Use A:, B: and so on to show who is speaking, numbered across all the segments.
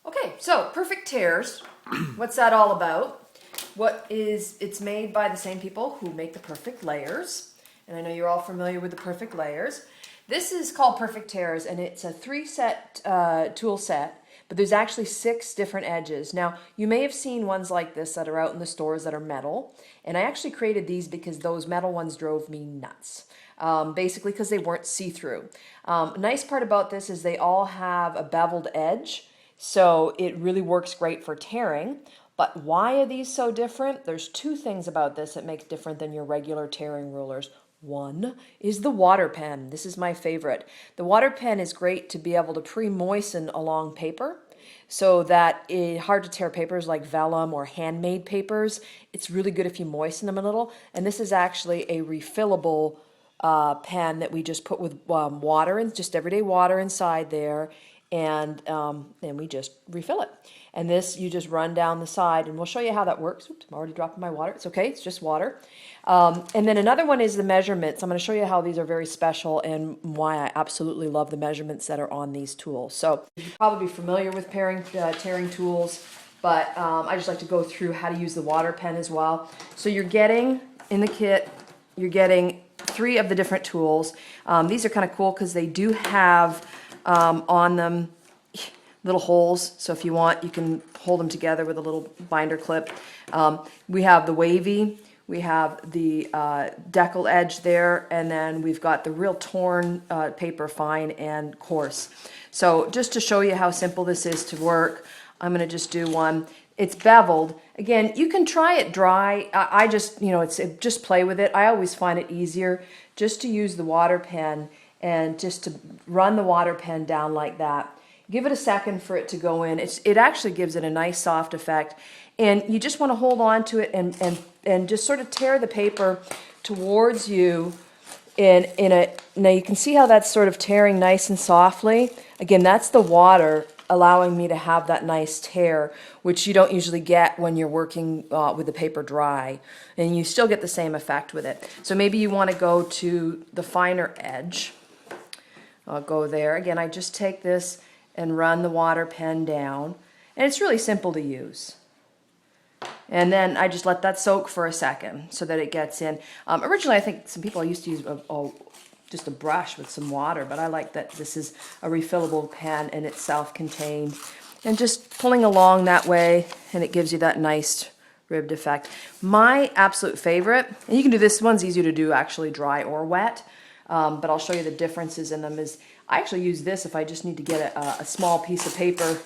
A: Okay, so perfect tears. What's that all about? It's made by the same people who make the perfect layers. And I know you're all familiar with the perfect layers. This is called Perfect Tears, and it's a 3-set tool set, but there's actually 6 different edges. Now, you may have seen ones like this that are out in the stores that are metal, and I actually created these because those metal ones drove me nuts. Basically because they weren't see-through. Nice part about this is they all have a beveled edge, so it really works great for tearing. But why are these so different? There's 2 things about this that makes different than your regular tearing rulers. One is the water pen. This is my favorite. The water pen is great to be able to pre-moisten along paper so that hard to tear papers like vellum or handmade papers, it's really good if you moisten them a little. And this is actually a refillable pen that we just put with water, and just everyday water inside there, and then we just refill it. And this, you just run down the side, and we'll show you how that works. Oops, I'm already dropping my water. It's okay, it's just water. And then another one is the measurements. I'm going to show you how these are very special and why I absolutely love the measurements that are on these tools. So you're probably familiar with tearing tools, but I just like to go through how to use the water pen as well. So you're getting, in the kit, you're getting 3 of the different tools. These are kind of cool because they do have on them little holes, so if you want you can hold them together with a little binder clip. We have the wavy, we have the decal edge there, and then we've got the real torn paper, fine and coarse. So just to show you how simple this is to work, I'm going to just do one. It's beveled. Again, you can try it dry. I just, just play with it. I always find it easier just to use the water pen and just to run the water pen down like that. Give it a second for it to go in. It actually gives it a nice soft effect. And you just want to hold on to it and just sort of tear the paper towards you now you can see how that's sort of tearing nice and softly. Again, that's the water allowing me to have that nice tear, which you don't usually get when you're working with the paper dry, and you still get the same effect with it. So maybe you want to go to the finer edge. I'll go there. Again, I just take this and run the water pen down, and it's really simple to use. And then I just let that soak for a second so that it gets in. Originally, I think some people used to use just a brush with some water, but I like that this is a refillable pen and it's self-contained. And just pulling along that way, and it gives you that nice ribbed effect. My absolute favorite, and you can do this, one's easier to do actually dry or wet, but I'll show you the differences in them, is I actually use this if I just need to get a small piece of paper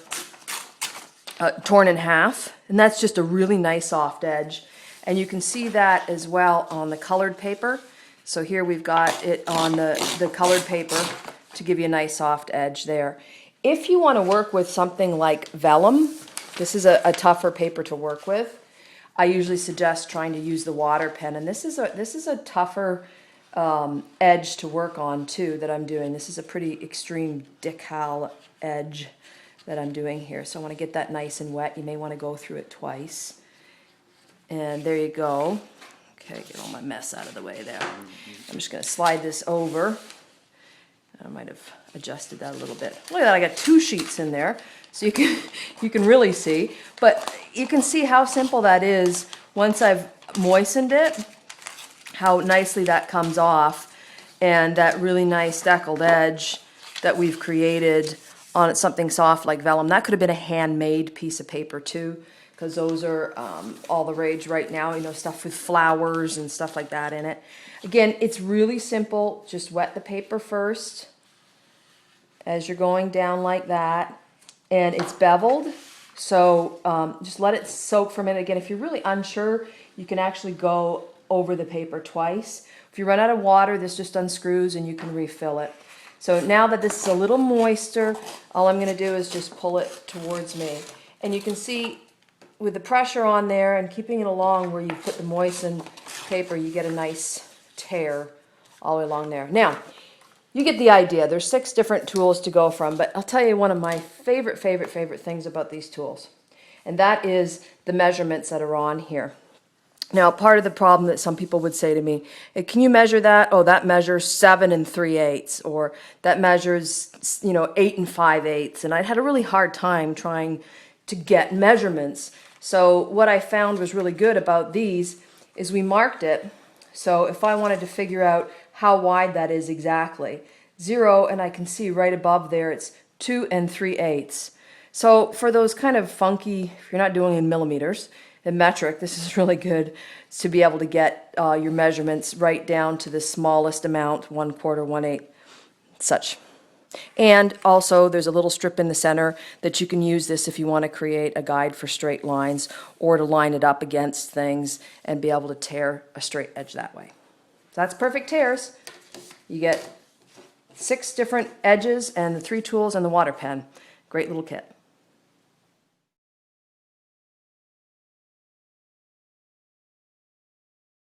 A: torn in half, and that's just a really nice soft edge. And you can see that as well on the colored paper. So here we've got it on the colored paper to give you a nice soft edge there. If you want to work with something like vellum, this is a tougher paper to work with. I usually suggest trying to use the water pen, and this is a tougher edge to work on too that I'm doing. This is a pretty extreme decal edge that I'm doing here. So I want to get that nice and wet. You may want to go through it twice. And there you go. Okay, get all my mess out of the way there. I'm just going to slide this over. I might have adjusted that a little bit. Look at that, I got 2 sheets in there, so you can really see. But you can see how simple that is once I've moistened it, how nicely that comes off, and that really nice deckled edge that we've created on something soft like vellum. That could have been a handmade piece of paper too, because those are all the rage right now, stuff with flowers and stuff like that in it. Again, it's really simple. Just wet the paper first as you're going down like that, and it's beveled, so just let it soak for a minute. Again, if you're really unsure, you can actually go over the paper twice. If you run out of water, this just unscrews and you can refill it. So now that this is a little moister, all I'm going to do is just pull it towards me. And you can see with the pressure on there and keeping it along where you put the moistened paper, you get a nice tear all the way along there. Now, you get the idea. There's 6 different tools to go from, but I'll tell you one of my favorite things about these tools, and that is the measurements that are on here. Now, part of the problem that some people would say to me, can you measure that? Oh, that measures 7 3/8, or that measures, 8 5/8. And I had a really hard time trying to get measurements. So what I found was really good about these is we marked it. So if I wanted to figure out how wide that is exactly, 0, and I can see right above there it's 2 3/8. So for those kind of funky, if you're not doing in millimeters, in metric, this is really good to be able to get your measurements right down to the smallest amount, 1/4, 1/8, such. And also there's a little strip in the center that you can use this if you want to create a guide for straight lines or to line it up against things and be able to tear a straight edge that way. So that's Perfect Tears. You get 6 different edges and the 3 tools and the water pen. Great little kit.